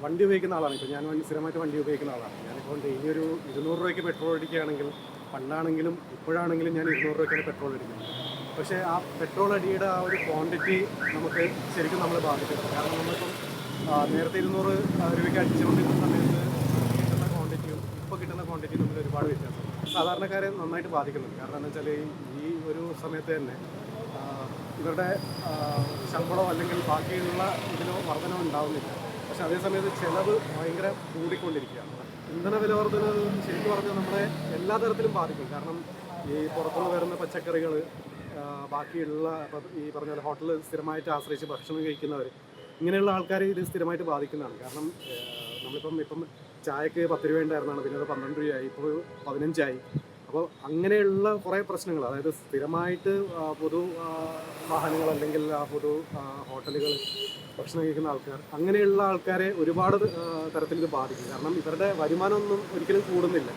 വണ്ടി ഉപയോഗിക്കുന്ന ആളാണ്. ഇപ്പോൾ ഞാൻ സ്ഥിരമായിട്ട് വണ്ടി ഉപയോഗിക്കുന്ന ആളാണ്. ഞാനിപ്പോൾ ഡെയിലി ഒരു 200 രൂപയ്ക്ക് പെട്രോൾ അടിക്കുകയാണെങ്കിൽ, പണ്ടാണെങ്കിലും ഇപ്പോഴാണെങ്കിലും ഞാൻ 200 രൂപയ്ക്കാണ് പെട്രോൾ അടിക്കുന്നത്. പക്ഷേ ആ പെട്രോൾ അടിയുടെ ആ ഒരു ക്വാണ്ടിറ്റി നമുക്ക് ശരിക്കും നമ്മളെ ബാധിക്കുന്നു. കാരണം നമ്മളിപ്പം നേരത്തെ 200 രൂപയ്ക്ക് അടിച്ചുകൊണ്ടിരുന്ന സമയത്ത് കിട്ടുന്ന ക്വാണ്ടിറ്റിയും ഇപ്പോൾ കിട്ടുന്ന ക്വാണ്ടിറ്റിയും തമ്മിൽ ഒരുപാട് വ്യത്യാസം സാധാരണക്കാരെ നന്നായിട്ട് ബാധിക്കുന്നുണ്ട്. കാരണം എന്താ വെച്ചാൽ ഈ ഒരു സമയത്ത് തന്നെ ഇവരുടെ ശമ്പളം അല്ലെങ്കിൽ ബാക്കിയുള്ള ഇതിനോ വർധനോ ഉണ്ടാവുന്നില്ല. പക്ഷെ അതേസമയത്ത് ചിലവ് ഭയങ്കര കൂടിക്കൊണ്ടിരിക്കുകയാണ്. ഇന്ധന വില വർധന ശരിക്കും പറഞ്ഞാൽ നമ്മളെ എല്ലാ തരത്തിലും ബാധിക്കും. കാരണം ഈ പുറത്തുനിന്ന് വരുന്ന പച്ചക്കറികൾ, ബാക്കിയുള്ള ഈ പറഞ്ഞ പോലെ ഹോട്ടലിൽ സ്ഥിരമായിട്ട് ആശ്രയിച്ച് ഭക്ഷണം കഴിക്കുന്നവർ, ഇങ്ങനെയുള്ള ആൾക്കാർ ഇത് സ്ഥിരമായിട്ട് ബാധിക്കുന്നതാണ്. കാരണം ഇപ്പം ചായക്ക് 10 രൂപ ഉണ്ടായിരുന്നതാണ്, പിന്നെ അത് 12 രൂപയായി, ഇപ്പോൾ 15 ആയി. അപ്പോൾ അങ്ങനെയുള്ള കുറേ പ്രശ്നങ്ങൾ, അതായത് സ്ഥിരമായിട്ട് പൊതു വാഹനങ്ങൾ അല്ലെങ്കിൽ പൊതു ഹോട്ടലുകൾ ഭക്ഷണം കഴിക്കുന്ന ആൾക്കാർ, അങ്ങനെയുള്ള ആൾക്കാരെ ഒരുപാട് തരത്തിൽ ഇത് ബാധിക്കും. കാരണം ഇവരുടെ വരുമാനമൊന്നും ഒരിക്കലും കൂടുന്നില്ല.